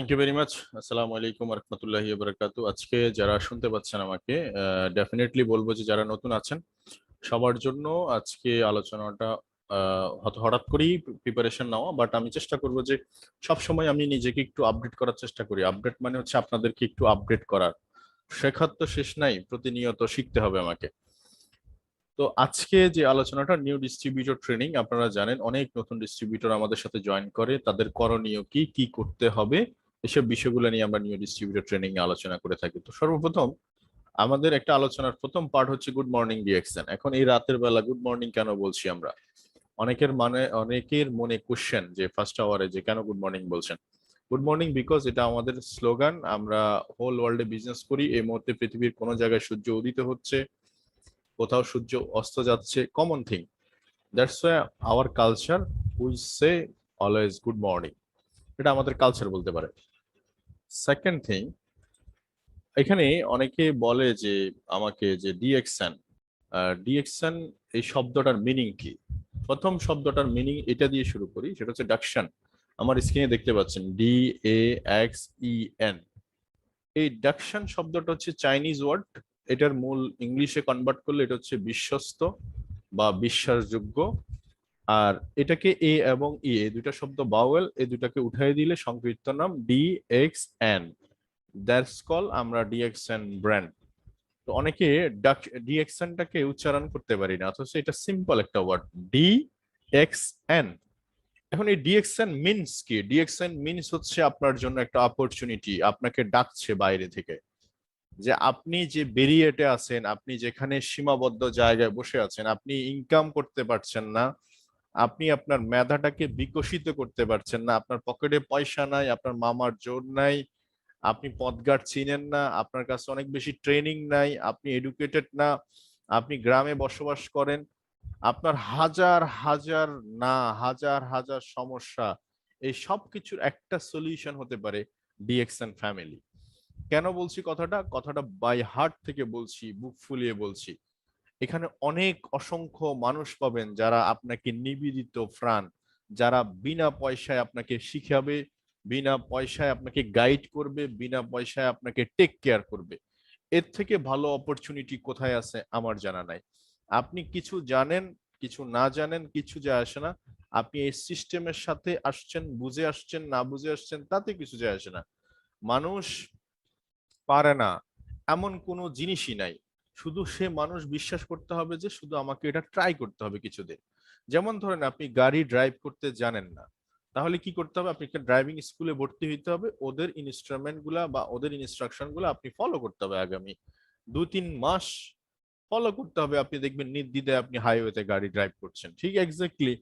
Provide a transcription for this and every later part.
Thank you very much. আসসালামু আলাইকুম রহমতুল্লাহি বারাকাতু। আজকে যারা শুনতে পাচ্ছেন আমাকে, ডেফিনেটলি বলবো যে যারা নতুন আছেন সবার জন্য আজকে আলোচনাটা হয়তো হঠাৎ করেই প্রিপারেশন নেওয়া, বাট আমি চেষ্টা করব যে সব সময় আমি নিজেকে একটু আপডেট করার চেষ্টা করি। আপডেট মানে হচ্ছে আপনাদেরকে একটু আপডেট করার। শেখার তো শেষ নাই, প্রতিনিয়ত শিখতে হবে আমাকে। তো আজকে যে আলোচনাটা নিউ ডিস্ট্রিবিউটর ট্রেনিং, আপনারা জানেন অনেক নতুন ডিস্ট্রিবিউটর আমাদের সাথে জয়েন করে, তাদের করণীয় কি কি করতে হবে, এসব বিষয়গুলো নিয়ে আমরা নিউ ডিস্ট্রিবিউটর ট্রেনিং এ আলোচনা করে থাকি। তো সর্বপ্রথম আমাদের একটা আলোচনার প্রথম পার্ট হচ্ছে গুড মর্নিং ডিএক্সএন। এখন এই রাতের বেলা গুড মর্নিং কেন বলছি আমরা? অনেকের মনে কোশ্চেন যে ফার্স্ট আওয়ারে যে কেন গুড মর্নিং বলছেন। গুড মর্নিং বিকজ এটা আমাদের স্লোগান। আমরা হোল ওয়ার্ল্ডে বিজনেস করি, এই মুহূর্তে পৃথিবীর কোনো জায়গায় সূর্য উদিত হচ্ছে, কোথাও সূর্য অস্ত যাচ্ছে, common thing. That's why hour culture we say always good morning. এটা আমাদের কালচার বলতে পারে। সেকেন্ড থিং, এখানে অনেকে বলে যে আমাকে যে ডিএক্সএন, ডিএক্সএন এই শব্দটার মিনিং কি? প্রথম শব্দটার মিনিং এটা দিয়ে শুরু করি, সেটা হচ্ছে ডাকশন। আমার স্ক্রিনে দেখতে পাচ্ছেন DAXEN। এই ডাকশন শব্দটা হচ্ছে চাইনিজ ওয়ার্ড। এটার মূল ইংলিশে কনভার্ট করলে এটা হচ্ছে বিশ্বস্ত বা বিশ্বাসযোগ্য। আর এটাকে এ এবং ই, এই দুইটা শব্দ বাওয়েল, এই দুটাকে উঠাই দিলে সংক্ষিপ্ত নাম DXN। দ্যাটস কল আমরা ডিএক্সএন ব্র্যান্ড। তো অনেকে ডিএক্সএনটাকে উচ্চারণ করতে পারি না, অথচ এটা সিম্পল একটা ওয়ার্ড, DXN। এখন এই ডিএক্সএন মিনস কি? ডিএক্সএন মিনস হচ্ছে আপনার জন্য একটা অপরচুনিটি, আপনাকে ডাকছে বাইরে থেকে। যে আপনি যে বেরিয়েটে আছেন, আপনি যেখানে সীমাবদ্ধ জায়গায় বসে আছেন, আপনি ইনকাম করতে পারছেন না, আপনি আপনার মেধাটাকে বিকশিত করতে পারছেন না, আপনার পকেটে পয়সা নাই, আপনার মামার জোর নাই, আপনি পথঘাট চিনেন না, আপনার কাছে অনেক বেশি ট্রেনিং নাই, আপনি এডুকেটেড না, আপনি গ্রামে বসবাস করেন, আপনার হাজার হাজার না হাজার হাজার সমস্যা, এই সব কিছুর একটা সলিউশন হতে পারে ডিএক্সএন ফ্যামিলি। কেন বলছি কথাটা? কথাটা বাই হার্ট থেকে বলছি, বুক ফুলিয়ে বলছি। এখানে অনেক অসংখ্য মানুষ পাবেন যারা আপনাকে নিবেদিত প্রাণ, যারা বিনা পয়সায় আপনাকে শিখাবে, বিনা পয়সায় আপনাকে গাইড করবে, বিনা পয়সায় আপনাকে টেক কেয়ার করবে। এর থেকে ভালো অপরচুনিটি কোথায় আছে আমার জানা নাই। আপনি কিছু জানেন, কিছু না জানেন, কিছু যায় আসে না। আপনি এই সিস্টেমের সাথে আসছেন, বুঝে আসছেন না বুঝে আসছেন, তাতে কিছু যায় আসে না। মানুষ পারে না এমন কোনো জিনিসই নাই। শুধু সে মানুষ বিশ্বাস করতে হবে যে শুধু আমাকে এটা ট্রাই করতে হবে কিছুদিন। যেমন ধরেন আপনি গাড়ি ড্রাইভ করতে জানেন না, তাহলে কি করতে হবে? আপনাকে ড্রাইভিং স্কুলে ভর্তি হইতে হবে, ওদের ইনস্ট্রুমেন্ট গুলা বা ওদের ইনস্ট্রাকশন গুলো আপনি ফলো করতে হবে। আগামী 2-3 মাস ফলো করতে হবে, আপনি দেখবেন নির্দ্বিধায় আপনি হাইওয়েতে গাড়ি ড্রাইভ করছেন। ঠিক এক্স্যাক্টলি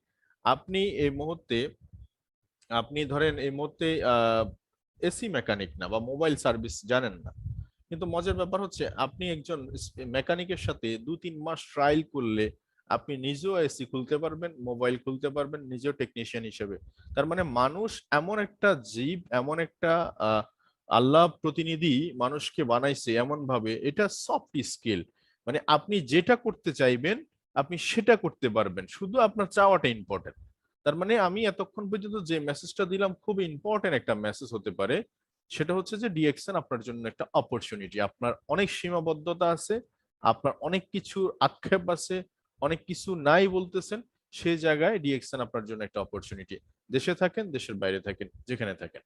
আপনি এই মুহূর্তে, আপনি ধরেন এই মুহূর্তে এসি মেকানিক না বা মোবাইল সার্ভিস জানেন না, কিন্তু মজার ব্যাপার হচ্ছে আপনি একজন মেকানিকের সাথে 2-3 মাস ট্রায়াল করলে আপনি নিজেও এসি খুলতে পারবেন, মোবাইল খুলতে পারবেন, নিজেও টেকনিশিয়ান হিসেবে। তার মানে মানুষ এমন একটা জীব, এমন একটা আহ আল্লাহ প্রতিনিধি মানুষকে বানাইছে এমন ভাবে, এটা সফট স্কিল। মানে আপনি যেটা করতে চাইবেন আপনি সেটা করতে পারবেন, শুধু আপনার চাওয়াটা ইম্পর্টেন্ট। তার মানে আমি এতক্ষণ পর্যন্ত যে মেসেজটা দিলাম খুব ইম্পর্টেন্ট একটা মেসেজ হতে পারে। সেটা হচ্ছে যে ডিএক্সএন আপনার জন্য একটা অপরচুনিটি। আপনার অনেক সীমাবদ্ধতা আছে, আপনার অনেক কিছুর আক্ষেপ আছে, অনেক কিছু নাই বলতেছেন, সেই জায়গায় ডিএক্সএন আপনার জন্য একটা অপরচুনিটি। দেশে থাকেন, দেশের বাইরে থাকেন, যেখানে থাকেন।